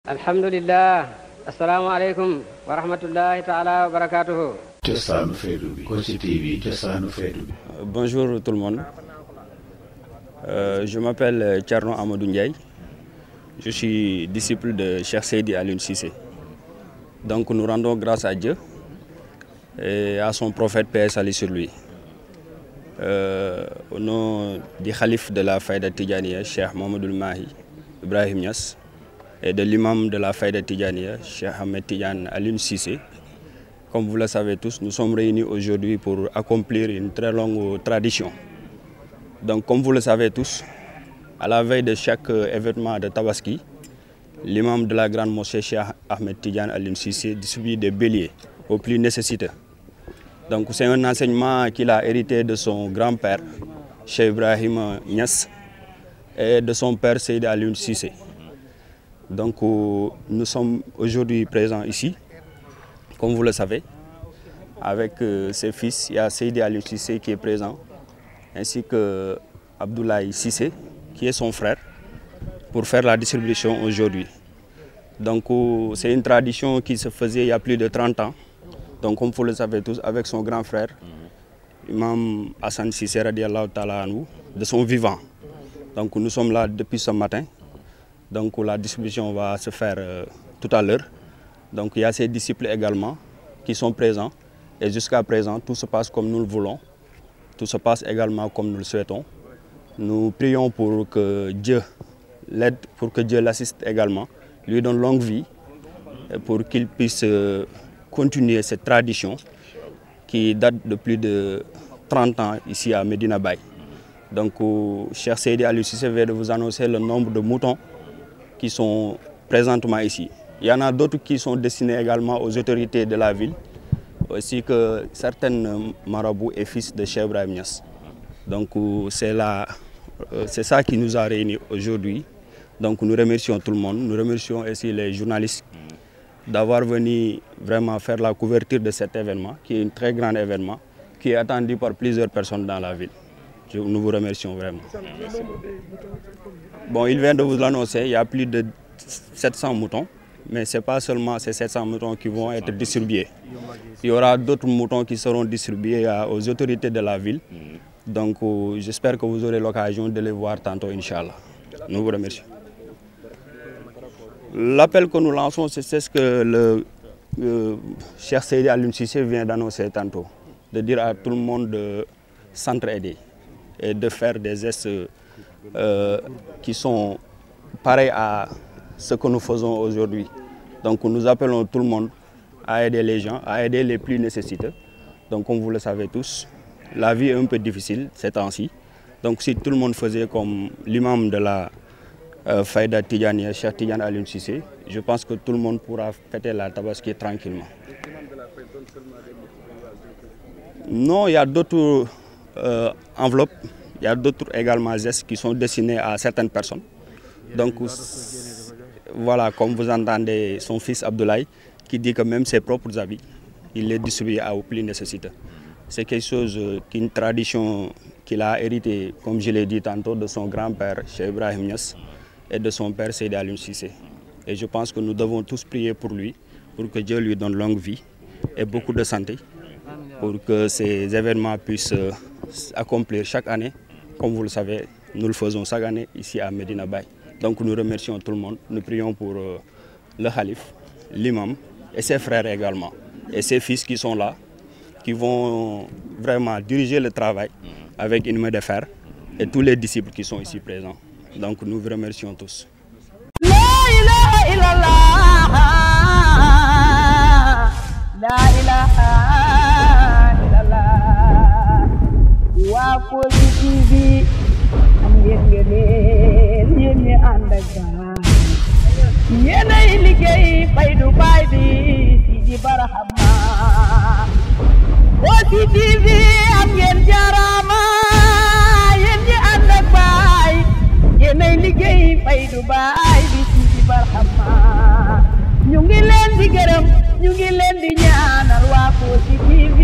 alhamdulillah asalaamaaleykum wa rahmatullahi taala wa barakatuhu. Cosaanu Feetu bi Kossy TV Cosaanu Feetu bi. Bonjour tout le monde. Je m'appelle Thierno Amadou Ndiaye. Je suis disciple de Cheikh Seydi Alioune Cissé. Donc nous rendons grâce à Dieu et à son prophète, paix et salut sur lui. Au nom du khalife de la Fayda Tidjaniya, Cheikh Mouhamadoul Mahi Ibrahim Niass, et de l'imam de la Fayda Tidjaniya, Cheikh Ahmed Tidiane Alioune Cissé. Comme vous le savez tous, nous sommes réunis aujourd'hui pour accomplir une très longue tradition. Donc comme vous le savez tous, à la veille de chaque événement de Tabaski, l'imam de la grande mosquée Cheikh Ahmed Tidiane Alioune Cissé distribue des béliers aux plus nécessiteux. Donc c'est un enseignement qu'il a hérité de son grand-père, Cheikh Ibrahim Niass, et de son père Seydi Alioune Cissé. Donc nous sommes aujourd'hui présents ici, comme vous le savez, avec ses fils. Il y a Seydi Alioune Cissé qui est présent, ainsi que Abdoulaye Cissé, qui est son frère, pour faire la distribution aujourd'hui. Donc c'est une tradition qui se faisait il y a plus de 30 ans. Donc comme vous le savez tous, avec son grand frère, Imam Hassan Cissé radiallahu ta'ala anhu, de son vivant. Donc nous sommes là depuis ce matin. Donc la distribution va se faire tout à l'heure. Donc il y a ses disciples également qui sont présents. Et jusqu'à présent, tout se passe comme nous le voulons. Tout se passe également comme nous le souhaitons. Nous prions pour que Dieu l'aide, pour que Dieu l'assiste également, lui donne longue vie, pour qu'il puisse continuer cette tradition qui date de plus de 30 ans ici à Medina Baye. Donc, cher Seydi Alioune Cissé vient de vous annoncer le nombre de moutons qui sont présentement ici. Il y en a d'autres qui sont destinés également aux autorités de la ville, ainsi que certains marabouts et fils de Cheikh Ibrahim Niass. Donc c'est ça qui nous a réunis aujourd'hui. Donc nous remercions tout le monde, nous remercions aussi les journalistes d'avoir venu vraiment faire la couverture de cet événement, qui est un très grand événement, qui est attendu par plusieurs personnes dans la ville. Nous vous remercions vraiment. Bon, il vient de vous l'annoncer, il y a plus de 700 moutons, mais ce n'est pas seulement ces 700 moutons qui vont être distribués. Il y aura d'autres moutons qui seront distribués aux autorités de la ville. Donc j'espère que vous aurez l'occasion de les voir tantôt, Inch'Allah. Nous vous remercions. L'appel que nous lançons, c'est ce que le Cheikh Seydi Alioune Cissé vient d'annoncer tantôt, de dire à tout le monde de s'entraider et de faire des gestes qui sont pareils à ce que nous faisons aujourd'hui. Donc nous appelons tout le monde à aider les gens, à aider les plus nécessiteux. Donc comme vous le savez tous, la vie est un peu difficile ces temps-ci. Donc si tout le monde faisait comme l'imam de la Fayda Tidjaniya, Cheikh Tidiane Alioune Cissé, je pense que tout le monde pourra fêter la Tabaski tranquillement. Non, il y a d'autres enveloppes, il y a d'autres également gestes qui sont destinés à certaines personnes. Donc voilà, comme vous entendez son fils Abdoulaye qui dit que même ses propres habits, il les distribue aux plus nécessiteux. C'est quelque chose qu'une tradition qu'il a hérité, comme je l'ai dit tantôt, de son grand-père, Cheikh Ibrahim Niass, et de son père, Seydi Alioune Cissé. Et je pense que nous devons tous prier pour lui, pour que Dieu lui donne longue vie et beaucoup de santé, pour que ces événements puissent accomplir chaque année. Comme vous le savez, nous le faisons chaque année ici à Medina Baye. Donc nous remercions tout le monde, nous prions pour le khalife, l'imam et ses frères également, et ses fils qui sont là, qui vont vraiment diriger le travail avec une main de fer, et tous les disciples qui sont ici présents. Donc nous vous remercions tous. La ilaha illallah, la ilaha illallah. Wa Kossy TV am ngeen ñi ànd ak gaal yéenay liggéey Faydu Baay bi Sidi Barhama. Kossy TV am ngeen jaaraama yéen ñi ànd ak baay yéenay liggéey Faydu Baay bi Sidi Barhama. Ñu ngi leen di gërëm, ñu ngi leen di ñaanal waa Kossy TV.